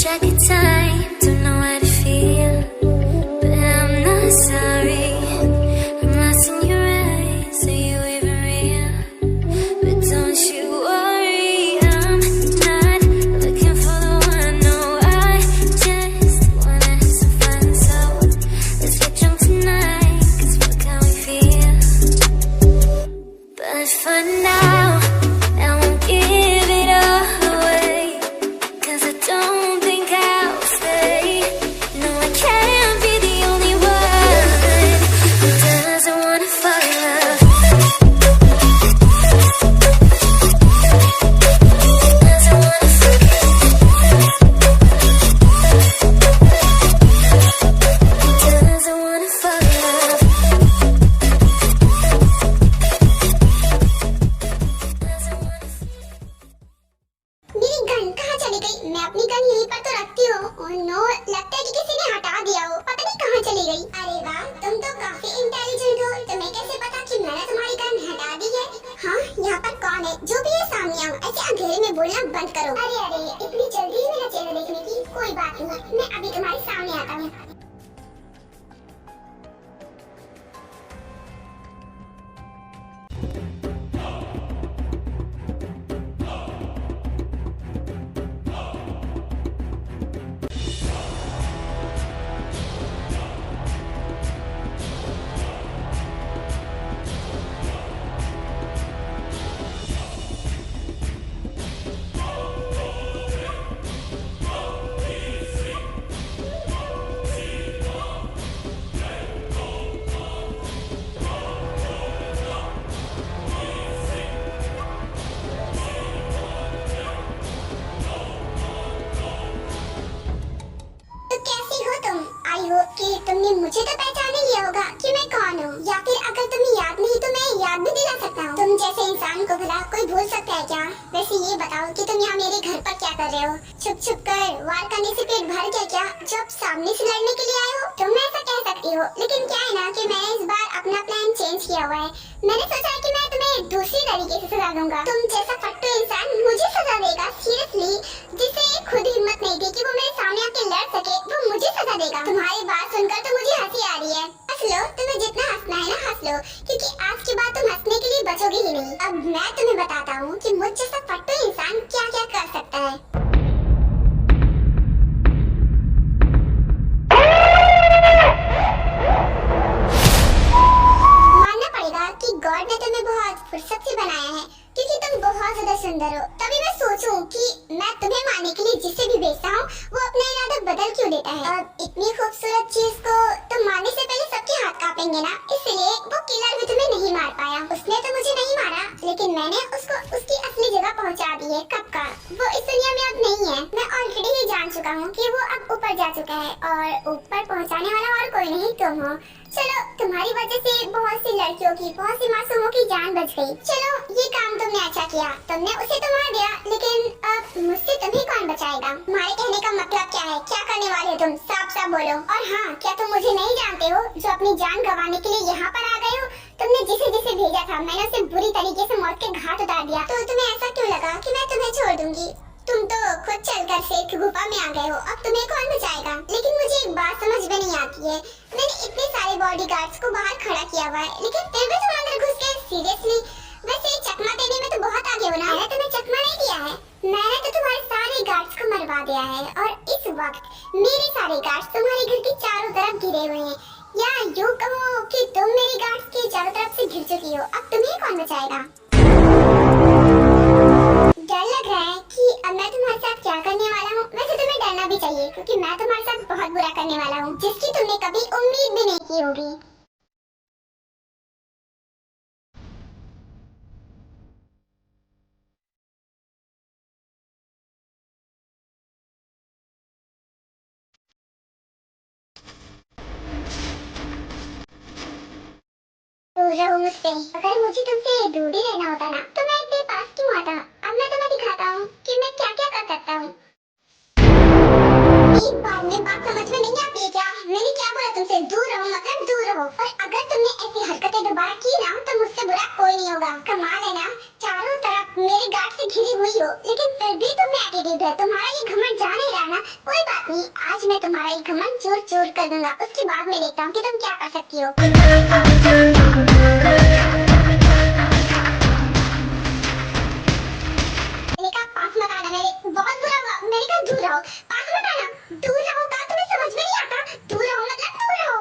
track of time, don't know how to feel, but I'm not sorry. I'm lost in your eyes, are you even real? But don't you worry, I'm not looking for the one. No, I just wanna have some fun. So let's get drunk tonight, 'cause fuck how we feel. But for now, I won't give it all away, 'cause I don't think I'll stay. No, I can't be the only one who doesn't wanna fall in love. Doesn't wanna fall in love. Doesn't wanna fall in love. Doesn't wanna. मेरी gun कहाँ चली गई? मैं अपनी gun यहीं पर तो रखती हूँ। ओह नो, लगता है कि किसी ने हटा दिया हो। पता नहीं कहाँ चली गई। अरे वाह, तुम तो काफी इंटेलिजेंट हो। तुम्हें कैसे पता कि मैंने तुम्हारी गन हटा दी है? हाँ, यहाँ पर कौन है? जो भी है सामने आओ। ऐसे अंधेरे में बोलना बंद करो। अरे इतनी जल्दी मेरा चेहरा देखने की? कोई बात नहीं, मैं अभी तुम्हारे सामने आता हूँ। तो कैसी हो तुम? आई होप कि तुमने मुझे तो पहचान ही लिया होगा कि मैं कौन हूँ, या फिर अगर तुम्हें याद नहीं तो मैं याद भी दिला सकता हूँ। तुम जैसे इंसान को भला कोई भूल सकता है क्या? वैसे ये बताओ कि तुम यहाँ मेरे घर पर क्या कर रहे हो? छुप छुप कर वार करने से पेट भर गया क्या? जब सामने से लड़ने के लिए आए हो तुम ऐसा कह सकती हो, लेकिन क्या है ना कि मैंने इस बार अपना प्लान चेंज किया हुआ है। मैंने सोचा है कि मैं तुम्हें दूसरी तरीके से सजा दूंगा। तुम जैसा फट्टू इंसान मुझे सजा देगा? सीरियसली? जिसे खुद हिम्मत नहीं थी कि वो मेरे सामने आके लड़ सके, वो मुझे सजा देगा? तुम्हारी बात सुनकर तो मुझे हंसी आ रही है। हंस लो, तुम्हें जितना हंसना है ना हंस लो, क्योंकि आज के बाद तुम हंसने के लिए बचोगे ही नहीं। अब मैं तुम्हें बताता हूँ कि मुझ जैसा फट्टू इंसान क्या क्या कर सकता है। मानना पड़ेगा कि गॉड ने तुम्हें बहुत फुर्सत से बनाया है, क्योंकि तुम बहुत ज्यादा सुंदर हो। तभी मैं सोचूं कि मैं तुम्हें मारने के लिए जिसे भी भेजता हूँ वो अपना इरादा बदल क्यों देता है। अब इतनी खूबसूरत चीज को तुम मारने से पहले सबके हाथ कांपेंगे ना, इसलिए वो किलर भी तुम्हें नहीं मार पाया। उसने तो मुझे नहीं मारा, लेकिन मैंने उसको उसकी असली जगह पहुँचा दी है। कब का? वो इस दुनिया में अब नहीं है। मैं ऑलरेडी ही जान चुका हूँ कि वो अब ऊपर जा चुका है, और ऊपर पहुँचाने वाला और कोई नहीं तुम हो। चलो, तुम्हारी वजह से बहुत सी लड़कियों की, बहुत सी मासूमों की जान बच गई। चलो, ये काम तुमने अच्छा किया, तुमने उसे तो मार दिया, लेकिन अब मुझसे तुम्हें कौन बचाएगा? तुम्हारे कहने का मतलब क्या है? क्या करने वाले हो तुम? साफ साफ बोलो। और हाँ, क्या तुम मुझे नहीं जानते हो जो अपनी जान गंवाने के लिए यहाँ पर आ गए हो? तुमने जिसे जिसे भेजा था मैंने उसे बुरी तरीके से मौत के घाट उतार दिया, तो तुम्हें ऐसा क्यों लगा कि मैं तुम्हें छोड़ दूंगी? तुम तो खुद चलकर शेर की गुफा में आ गए हो, अब तुम्हें कौन बचाएगा? लेकिन मुझे एक बात समझ में नहीं आती है। मैंने इतने सारे बॉडीगार्ड्स को बाहर खड़ा किया हुआ है, लेकिन फिर भी तुम अंदर घुस गए? सीरियसली? वैसे चकमा देने में तो बहुत आगे हो ना। मैंने तुम्हें चकमा नहीं दिया है, मैंने तो तुम्हारे सारे गार्ड्स को मरवा दिया है, और इस वक्त मेरे सारे गार्ड्स तुम्हारे घर के चारों तरफ घिरे हुए हैं। या यूँ कहो कि तुम मेरे गार्ड्स के चारों तरफ से घिर चुकी हो। अब तुम्हें कौन बचाएगा? डर लग रहा है कि अब मैं तुम्हारे साथ क्या करने वाला हूँ? वैसे तुम्हें डरना भी चाहिए, क्योंकि मैं तुम्हारे साथ बहुत बुरा करने वाला हूँ, जिसकी तुमने कभी उम्मीद भी नहीं की होगी। दूर रहो मुझसे। अगर मुझे तुमसे दूर ही रहना होता ना तो मैं इतने पास क्यों आता? अब मैं तुम्हें दिखाता हूँ कि मैं क्या क्या कर सकता हूँ। एक बार में बात समझ में नहीं आती है क्या? मैंने क्या बोला तुमसे? दूर रहो मतलब दूर रहो। और अगर तुमने ऐसी हरकतें दोबारा की ना तो मुझसे बुरा कोई नहीं होगा। कमाल है ना, चारों तरफ मेरे गार्ड से घिरी हुई हो, लेकिन फिर भी तुम में एटीट्यूड है। तुम्हारा ये घमंड जा नहीं रहा ना? कोई बात नहीं, आज मैं तुम्हारा ये घमंड चूर चूर कर दूंगा। उसके बाद मैं देखता हूँ कि तुम क्या कर सकती हो। मैंने कहा पास मत आना, मेरे बहुत बुरा हुआ। मैंने कहा दूर रहो, पास मत आना। दूर रहो कहा, तुम्हें समझ में नहीं आता? दूर रहो मतलब दूर रहो।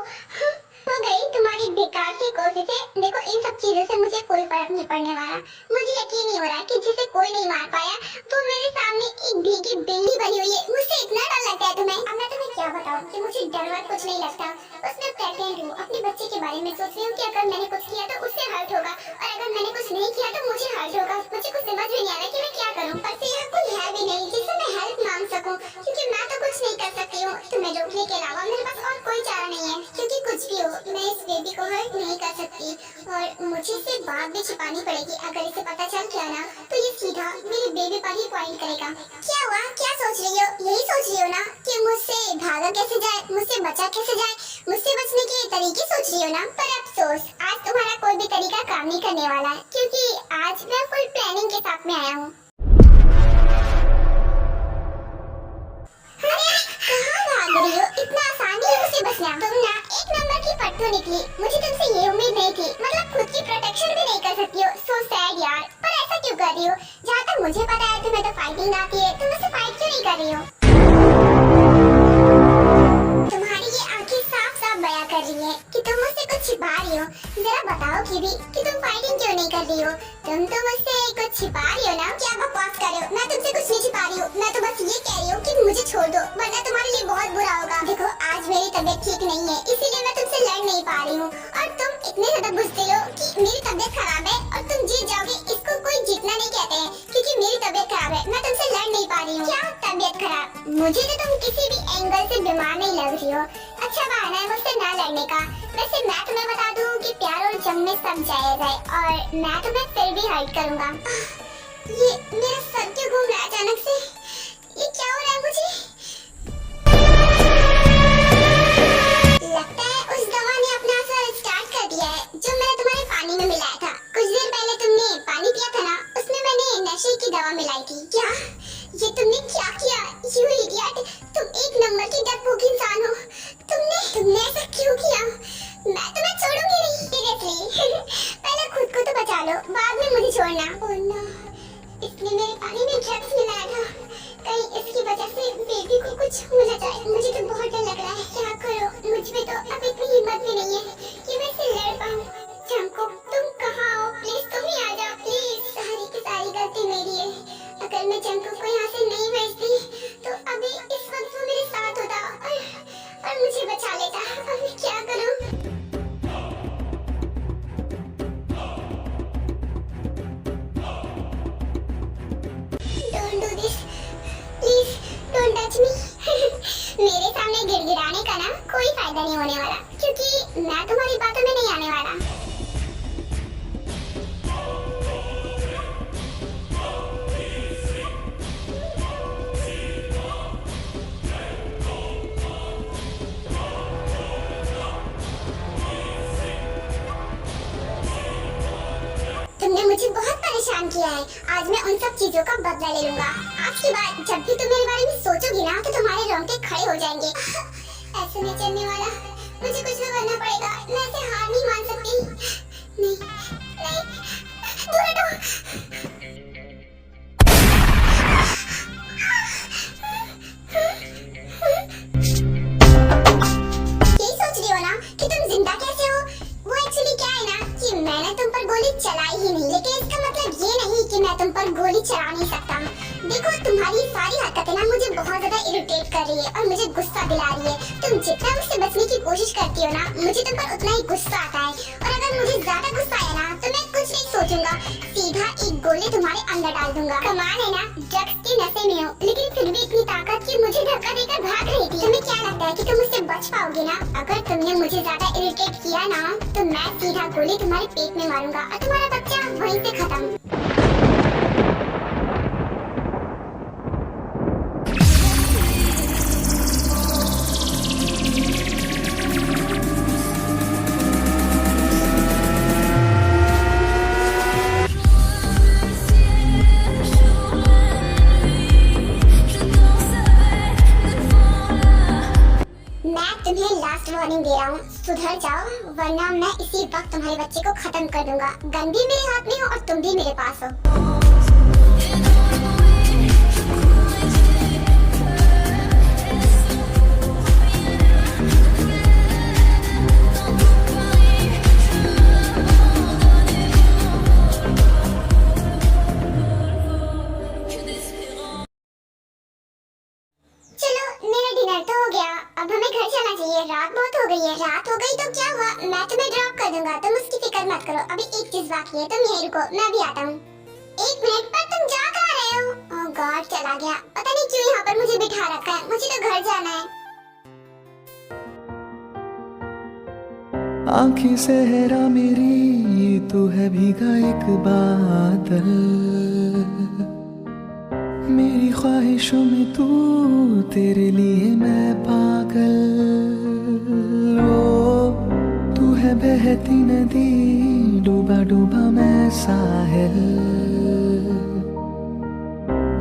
हो गई तुम्हारी बेकार की कोशिशें। देखो इन सब चीजों से मुझे कोई फर्क नहीं पड़ने वाला। मुझे यकीन नहीं हो रहा कि जिसे कोई नहीं मार पाया वो मेरे सामने एक भीगी बिल्ली बनी हुई है। मुझसे इतना डर लगता है तुम्हें? अब मैं तुम्हें क्या बताऊं कि मुझे डर वर कुछ नहीं लगता। बस मैं प्रेग्नेंट हूँ, अपने बच्चे के बारे में सोच रही हूँ कि अगर मैंने कुछ किया तो उससे हर्ट होगा, और अगर मैंने कुछ नहीं किया तो मुझे हर्ट होगा। मुझे कुछ समझ में नहीं आ रहा कि मैं क्या करूँ। पर से यहाँ कोई है भी नहीं जिससे मैं हेल्प मांग सकूँ, क्योंकि मैं तो कुछ नहीं कर सकती हूँ। तुम्हें रोकने के अलावा मेरे पास और कोई चारा नहीं है, क्योंकि कुछ भी हो मैं इस बेबी को हर्ट नहीं कर सकती, और मुझे इसे बात भी छिपानी पड़ेगी। अगर इसे पता चल गया ना तो ये सीधा मेरे बेबी पर ही पॉइंट करेगा। क्या हुआ, क्या सोच रही हो? यही सोच रही हो ना कि मुझसे भागा कैसे जाए, मुझसे बचा कैसे जाए, मुझसे बचने के तरीके सोच रही हो ना? पर अफसोस, आज तुम्हारा कोई भी तरीका काम नहीं करने वाला है, क्योंकि आज मैं फुल प्लानिंग के साथ में आया हूँ। कहाँ भाग रही हो? इतना आसान नहीं है मुझसे बचना। तुम ना एक नंबर की फट्टू निकली। मुझे तुमसे ये उम्मीद नहीं थी। मतलब खुद की प्रोटेक्शन भी नहीं कर सकती हो। सो सैड यार। पर ऐसा क्यों कर रही हो? जहाँ तक मुझे पता है तुम्हें तो फाइटिंग आती है, तुम मुझसे फाइट क्यों नहीं कर रही हो? तुम्हारी ये आंखें साफ साफ बयां कर रही है कि तुम मुझसे कुछ छिपा रही हो। जरा बताओ कि तुम फाइटिंग क्यों नहीं कर रही हो? तुम तो मुझसे कुछ छिपा रही हो ना? क्या बकवास कर रहे हो? मैं तुमसे कुछ नहीं छिपा रही हूँ। मैं तो बस ये कह रही हूँ कि मुझे छोड़ दो, वरना तुम्हारे लिए बहुत बुरा होगा। देखो आज मेरी तबीयत ठीक नहीं है, इसीलिए मैं तुमसे लड़ नहीं पा रही हूँ, और तुम इतने ज्यादा बुझदिल हो कि मेरी तबीयत खराब है और तुम जीत जाओगे। इसको कोई जीतना नहीं कहते हैं, क्योंकि मेरी तबीयत खराब है। मैं तुमसे लड़ नहीं पा रही हूँ। क्या तबीयत खराब? मुझे तो तुम किसी भी एंगल से बीमार नहीं लग रही हो। अच्छा बहाना है मुझसे ना लड़ने का। वैसे मैं तुम्हें बता दूं कि प्यार और जम में सब जायज है, और मैं तुम्हें फिर भी हर्ट करूंगा। ये मेरा सर क्यों घूम रहा है अचानक से? ये क्या हो रहा है मुझे? लगता है उस दवा ने अपना असर स्टार्ट कर दिया है जो मैंने तुम्हारे पानी में मिलाया था। कुछ देर पहले तुमने पानी पिया था ना, उसमें मैंने नशे की दवा मिलाई थी। क्या ये तुमने क्या किया? यू इडियट, तुम एक नंबर की डरपोक इंसान हो। तुमने ऐसा क्यों किया? मैं तुम्हें छोड़ूंगी नहीं। सीरियसली पहले खुद को तो बचा लो, बाद में मुझे छोड़ना। ओह नो, इसने मेरे पानी में ड्रग्स मिलाया था। कहीं इसकी वजह से बेबी को कुछ हो ना जाए। मुझे तो बहुत डर लग रहा है। क्या करो, मुझ में तो अब इतनी हिम्मत भी नहीं है कि मैं इससे लड़ पाऊं। चंको तुम कहाँ हो? प्लीज तुम ही आ जाओ प्लीज। सारी की सारी गलती मेरी है। अगर मैं चंको को यहाँ से नहीं भेजती तो अभी इस वक्त वो मेरे साथ होता और मुझे बचा लेता। अब मैं क्या करूं? Don't do this, please don't touch me. मेरे सामने गिड़गिड़ाने का ना कोई फायदा नहीं होने वाला, क्योंकि मैं तुम्हारी बातों में नहीं आने वाला। तुमने मुझे बहुत परेशान किया है। आज मैं उन सब चीजों का बदला ले लूंगा। आज के बाद जब भी तुम मेरे बारे में सोचोगी ना तो तुम्हारे रोंगटे खड़े हो जाएंगे। ऐसे नहीं चलने वाला, मुझे कुछ ना करना पड़ेगा। मैं ऐसे हार नहीं मान सकती। नहीं नहीं, दूर हटो। यही सोच रही हो ना कि तुम जिंदा कैसे हो? वो एक्चुअली क्या है ना कि मैंने तुम पर गोली चलाई ही नहीं, लेकिन इसका मतलब ये नहीं कि मैं तुम पर गोली चला नहीं सकता। देखो तुम्हारी सारी हरकतें ना मुझे बहुत ज्यादा इरिटेट कर रही है और मुझे गुस्सा दिला रही है। तुम जितना मुझसे बचने की कोशिश करती हो ना, मुझे तुम पर उतना ही गुस्सा आता है, और अगर मुझे ज्यादा गुस्सा आया ना तो मैं कुछ नहीं सोचूंगा, सीधा एक गोली तुम्हारे अंदर डाल दूंगा। कमाल है ना, ड्रग्स के नशे में हो लेकिन फिर भी इतनी ताकत कि मुझे धक्का देकर भाग रही थी। तुम्हें क्या लगता है कि तुम मुझसे बच पाओगे ना? अगर तुमने मुझे ज्यादा इरिटेट किया ना तो मैं सीधा गोली तुम्हारे पेट में मारूंगा और तुम्हारा बच्चा वहीं से खत्म। रहा हूँ, सुधर जाओ वरना मैं इसी वक्त तुम्हारे बच्चे को खत्म कर दूंगा। गन भी मेरे हाथ में हो और तुम भी मेरे पास हो। चलो मेरा डिनर तो हो गया, अब हमें घर जाना चाहिए। रात बहुत हो गई है। रात हो गई तो क्या हुआ, मैं तुम्हें ड्रॉप कर दूंगा, तुम उसकी फिक्र मत करो। अभी एक चीज बाकी है, तुम यहीं रुको, मैं भी आता हूँ। एक मिनट, पर तुम जा कहाँ रहे हो? ओह गॉड, चला गया। पता नहीं क्यों यहाँ पर मुझे बिठा रखा है, मुझे तो घर जाना है। आँखें सहरा मेरी, ये तो है भीगा एक बादल। मेरी ख्वाहिशों में तू, तेरे लिए मैं पागल। ओ तू है बहती नदी, डूबा डूबा मैं साहिल।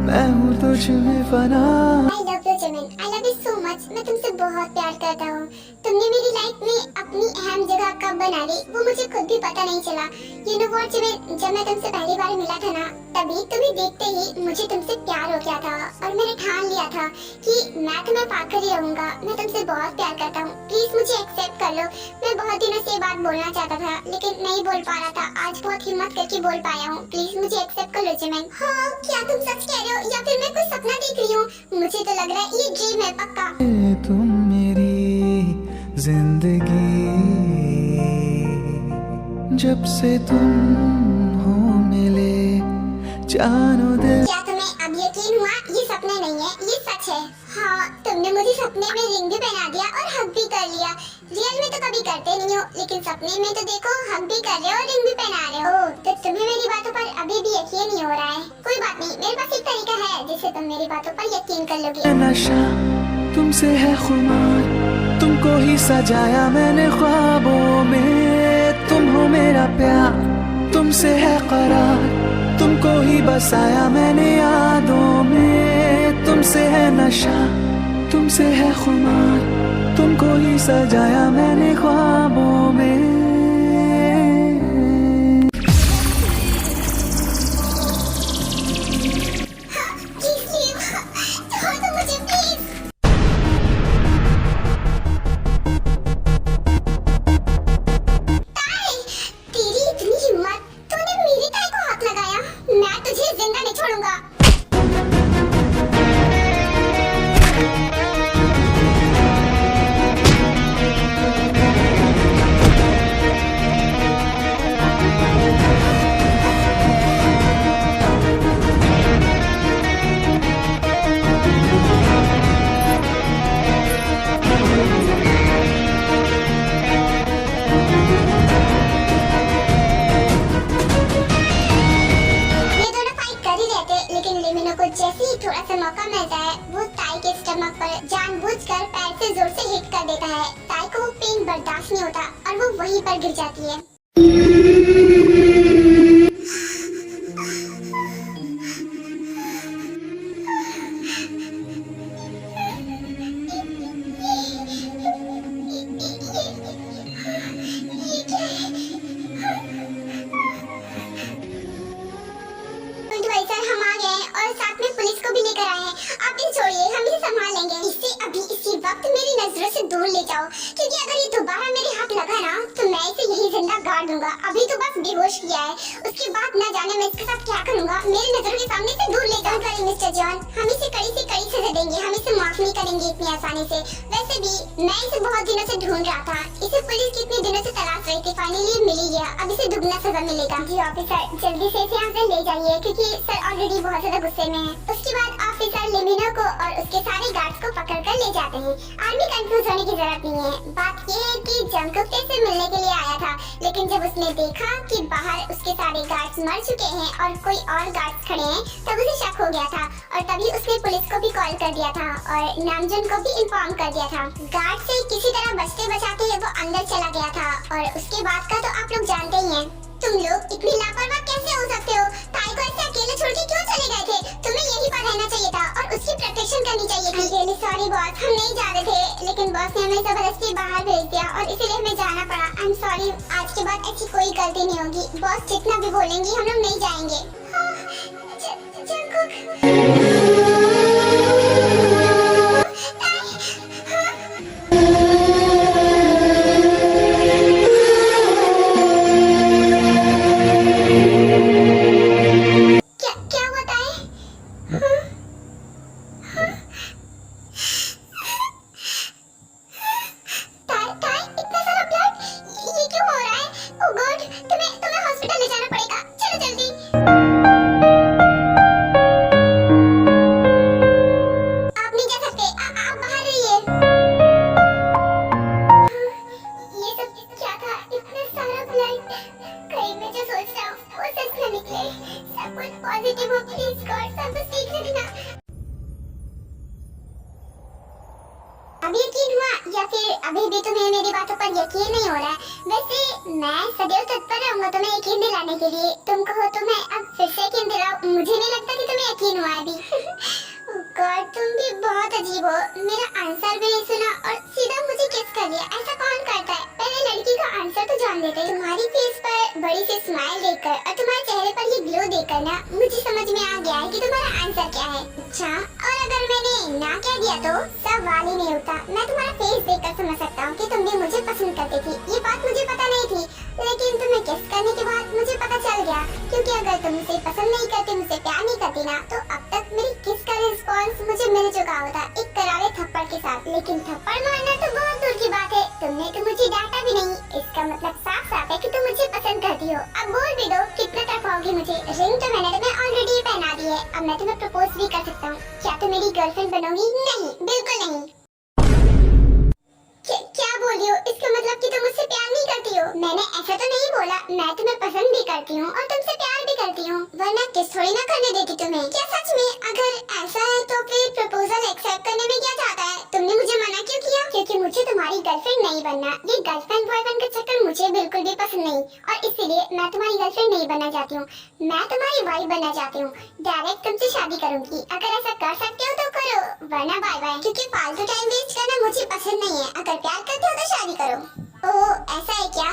मैं हूँ तुझ में फना। I love you Jimin, I love you so much। मैं तुमसे बहुत प्यार करता हूँ। तुमने मेरी लाइफ में अपनी अहम जगह कब बना ली वो मुझे खुद भी पता नहीं चला। You know what जिमिन, जब मैं तुमसे पहली बार मिला था ना, तभी तुम्हें देखते ही मुझे तुमसे प्यार हो गया था और मैंने ठान लिया था कि मैं तुम्हें पाकर ही रहूंगा। मैं तुमसे बहुत प्यार करता हूँ, प्लीज मुझे एक्सेप्ट कर लो। मैं बहुत दिनों से ये बात बोलना चाहता था लेकिन नहीं बोल पा रहा था, आज बहुत हिम्मत करके बोल पाया हूँ। प्लीज मुझे एक्सेप्ट कर लो जिमिन। हाँ, क्या तुम सच कह रहे हो या फिर मैं कोई सपना देख रही हूँ? मुझे तो लग रहा है ये ड्रीम है पक्का। तुम मेरी जिंदगी, जब से तुम हो मिले जानो दिल। क्या तुम्हें अब यकीन हुआ ये सपने नहीं है, ये सच है? हाँ, तुमने मुझे सपने में रिंग भी पहना दिया और हग भी कर लिया। रियल में तो कभी करते नहीं हो, लेकिन सपने में तो देखो हग भी कर रहे हो और रिंग भी पहना रहे हो। तो तुम्हें मेरी बातों पर अभी भी यकीन नहीं हो रहा है? कोई बात नहीं, मेरे पास एक तरीका है जिससे तुम मेरी बातों पर यकीन कर लोगे। नशा तुमसे है खुमार, तुमको ही सजाया मैंने ख्वाबों में। तुम हो मेरा प्यार, तुमसे है करार, तुमको ही बसाया मैंने यादों में। तुमसे है नशा, तुमसे है खुमार, तुमको ही सजाया मैंने ख्वाबों में। जैसे ही थोड़ा सा मौका मिलता है वो ताई के स्टमक पर जानबूझकर पैर से जोर से हिट कर देता है। ताई को वो पेन बर्दाश्त नहीं होता और वो वहीं पर गिर जाती है। हम आ गए और साथ में पुलिस को भी लेकर आए हैं। आप इसे छोड़िए, हम इसे संभाल लेंगे। इसे अभी इसी वक्त मेरी नजरों से दूर ले जाओ, क्योंकि अगर ये दोबारा मेरे हाथ लगा ना तो मैं इसे यही जिंदा गाड़ दूंगा। अभी तो बस बेहोश किया है, उसके बाद न जाने मैं इसके साथ क्या करूंगा। मेरी नजरों के सामने से दूर ले जाओ। करें मिस्टर जॉन, हम इसे कड़ी से कड़ी सजा देंगे, हम इसे माफ नहीं करेंगे इतनी आसानी से। वैसे भी मैं इसे बहुत दिनों से ढूंढ रहा था, इसे पुलिस कितने दिनों से तलाश रही थी, फाइनली मिल ही गया। अब इसे दुगना सजा मिलेगा। जी ऑफिसर, जल्दी से इसे यहाँ से ले जाइए, क्योंकि सर ऑलरेडी बहुत ज्यादा गुस्से में है। उसके बाद ऑफिसर लिमिनो को और उसके सारे गार्ड्स को पकड़ कर ले जाते हैं। आर्मी कंफ्यूज होने की जरूरत नहीं है। बात ये है कि जंगकुक से मिलने के लिए आया था, लेकिन जब उसने देखा कि बाहर उसके सारे गार्ड्स मर चुके हैं और कोई और गार्ड्स खड़े हैं, तब उसे शक हो गया था और तभी उसने पुलिस को भी कॉल कर दिया था और नामजुन को भी इन्फॉर्म कर दिया था। गार्ड से किसी तरह बचते बचाते वो अंदर चला गया था और उसके बाद का तो आप लोग जानते ही हैं। तुम लोग इतनी लापरवाह कैसे हो सकते हो? ताई को ऐसे अकेले छोड़ के क्यों चले गए थे? तुम्हें यहीं पर रहना चाहिए था और उसकी प्रोटेक्शन करनी चाहिए थी। रियली सॉरी बॉस, हम नहीं जा रहे थे, लेकिन बॉस ने हमें जबरदस्ती बाहर भेज दिया और इसीलिए हमें जाना पड़ा। आई एम सॉरी, आज के बाद ऐसी कोई गलती नहीं होगी। बॉस जितना भी बोलेंगी हम लोग नहीं जाएंगे। क्या हुआ ताई? ताई इतना सारा ब्लड, ये क्यों हो रहा है? ओह गॉड, तुम्हें हॉस्पिटल ले जाना पड़ेगा। चलो जल्दी। आप नहीं जा सकते, आप बाहर रहिए। ये सब क्या था? इतना सारा ब्लड। कहीं मैं जो सोच रहा हूँ वो सच न निकले। सब कुछ पॉजिटिव हो, प्लीज गॉड, सब कुछ ठीक रखना। अब यकीन हुआ या फिर अभी भी तुम्हें मेरी बातों पर यकीन नहीं हो रहा है? वैसे मैं सदैव तत्पर रहूंगा तुम्हें यकीन दिलाने के लिए। तुम कहो तो मैं अब फिर से यकीन दिलाऊं। मुझे नहीं लगता कि तुम्हें यकीन हुआ अभी। गॉड, तुम भी बहुत अजीब हो। मेरा आंसर भी नहीं सुना और सीधा मुझे किस कर लिया। ऐसा कौन करता है? पहले लड़की का आंसर तो जान लेते। तुम्हारी फेस पर बड़ी सी स्माइल देखकर और तुम्हारे चेहरे पर ये ग्लो देखकर ना मुझे समझ में आ गया है कि तुम्हारा आंसर क्या है। अच्छा, और अगर मैंने ना कह दिया तो सवाल ही नहीं होता। मैं तुम्हारा फेस देखकर समझ सकता हूँ कि तुम भी मुझे पसंद करती थी। ये बात मुझे पता नहीं थी, लेकिन तुम्हें किस करने के बाद मुझे पता चल गया। क्योंकि अगर तुम मुझे पसंद नहीं करती, मुझसे प्यार नहीं करती ना, तो अब तक मेरी किस का रिस्पॉन्स मुझे मिल चुका होता, एक करारे थप्पड़ के साथ। लेकिन थप्पड़ मारना तो बहुत दूर की बात है। तुमने तो मुझे डांटा भी नहीं। इसका मतलब साफ साफ है कि तुम मुझे पसंद करती हो। अब बोल भी दो, कितना तरफाओगी मुझे? रिंग तो मैंने तुम्हें ऑलरेडी पहना दी है। अब मैं तुम्हें प्रपोज भी कर सकता हूँ। क्या तुम मेरी गर्लफ्रेंड बनोगी? नहीं, बिल्कुल नहीं। क्या बोल रही हो? इसका मतलब कि तुम मुझसे प्यार नहीं करती हो? मैंने ऐसा तो नहीं बोला। मैं तुम्हें पसंद भी करती हूँ और तुमसे प्यार भी करती हूँ, वरना किस थोड़ी ना करने देती तुम्हें। क्या सच में? अगर ऐसा है तो फिर प्रपोजल एक्सेप्ट करने में क्या जाता है? तुमने मुझे मना क्यों किया? क्योंकि मुझे तुम्हारी गर्लफ्रेंड नहीं बनना। ये गर्लफ्रेंड बॉयफ्रेंड का चक्कर मुझे बिल्कुल भी पसंद नहीं, और इसीलिए मैं तुम्हारी गर्लफ्रेंड नहीं बनना चाहती हूँ। मैं तुम्हारी वाइफ बनना चाहती हूँ। डायरेक्ट तुमसे शादी करूंगी। अगर ऐसा कर सकते हो तो करो, वरना बाय बाय। क्योंकि फालतू टाइम वेस्ट करना मुझे पसंद नहीं है। अगर प्यार करते हो तो शादी करो। ओह, ऐसा है क्या?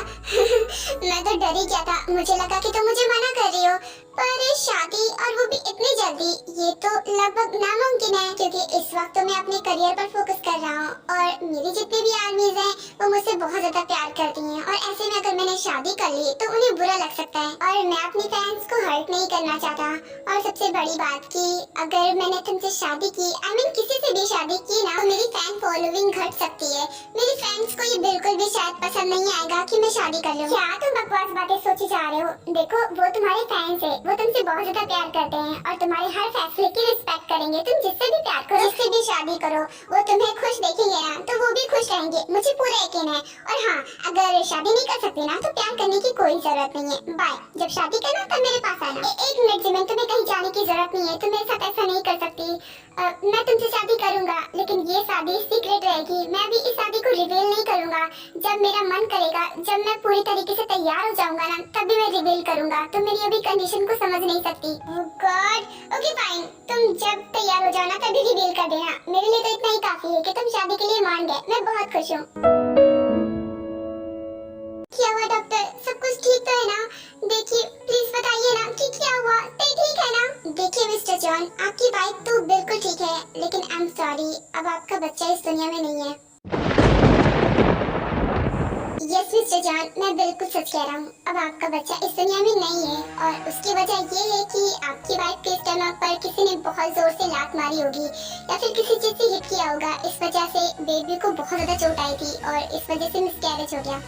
मैं तो डर ही गया था। मुझे लगा कि तुम मुझे मना कर रही हो। पर शादी, और वो भी इतनी जल्दी, ये तो लगभग नामुमकिन है। क्योंकि इस वक्त तो मैं अपने करियर पर फोकस कर रहा हूँ, और मेरी जितनी भी आर्मीज हैं वो मुझसे बहुत ज्यादा प्यार करती हैं। और ऐसे में अगर मैंने शादी कर ली तो उन्हें बुरा लग सकता है, और मैं अपनी फैंस को हर्ट नहीं करना चाहता। और सबसे बड़ी बात कि अगर मैंने तुमसे शादी की, आई मीन किसी से भी शादी की ना, तो मेरी फैन फॉलोइंग घट सकती है। मेरी फैंस को ये बिल्कुल भी शायद पसंद नहीं आएगा कि मैं शादी कर लूं। क्या तुम बकवास बातें सोची जा रहे हो? देखो, वो तुम्हारे फैंस है, वो तुमसे बहुत ज्यादा प्यार करते हैं और तुम्हारे हर फैसले की रिस्पेक्ट करेंगे। तुम जिससे भी प्यार करो, जिससे भी शादी करो, वो तुम्हें खुश देखेंगे ना, तो वो भी खुश रहेंगे। मुझे पूरा यकीन है। और हाँ, अगर शादी नहीं कर सकती ना, तो प्यार करने की कोई जरूरत नहीं है। बाय। जब शादी करना तब मेरे पास आना। एक मिनट जिमिन, तुम्हें कहीं जाने की जरूरत नहीं है। तुम मेरे साथ ऐसा नहीं कर सकती। मैं तुमसे शादी करूंगा, लेकिन ये शादी सीक्रेट रहेगी। मैं भी इस शादी को रिवील नहीं करूंगा। जब मेरा मन करेगा, जब मैं पूरी तरीके से तैयार हो जाऊंगा ना, तभी मैं रिवील करूंगा। तुम मेरी अभी कंडीशन को समझ नहीं सकती। ओह गॉड, ओके फाइन। तुम जब तैयार हो जाओ ना, तभी रिवील कर देना। मेरे लिए तो इतना ही काफी है कि तुम शादी के लिए मान गए। मैं बहुत खुश हूँ। क्या हुआ डॉक्टर? सब कुछ ठीक तो है ना? देखिए, प्लीज बताइए ना कि क्या हुआ। ठीक है ना? देखिए मिस्टर जॉन, आपकी वाइफ तो बिल्कुल ठीक है, लेकिन आई एम सॉरी, अब आपका बच्चा इस दुनिया में नहीं है। यस मिस्टर जॉन, मैं बिल्कुल सच कह रहा हूँ। अब आपका बच्चा इस दुनिया में नहीं है, और उसकी वजह ये है कि आपकी वाइफ के स्टमक पर किसी ने बहुत जोर से लात मारी होगी, या फिर किसी चीज से हिट किया होगा। इस वजह से बेबी को बहुत ज्यादा चोट आई थी, और इस वजह से मिसकैरेज हो गया।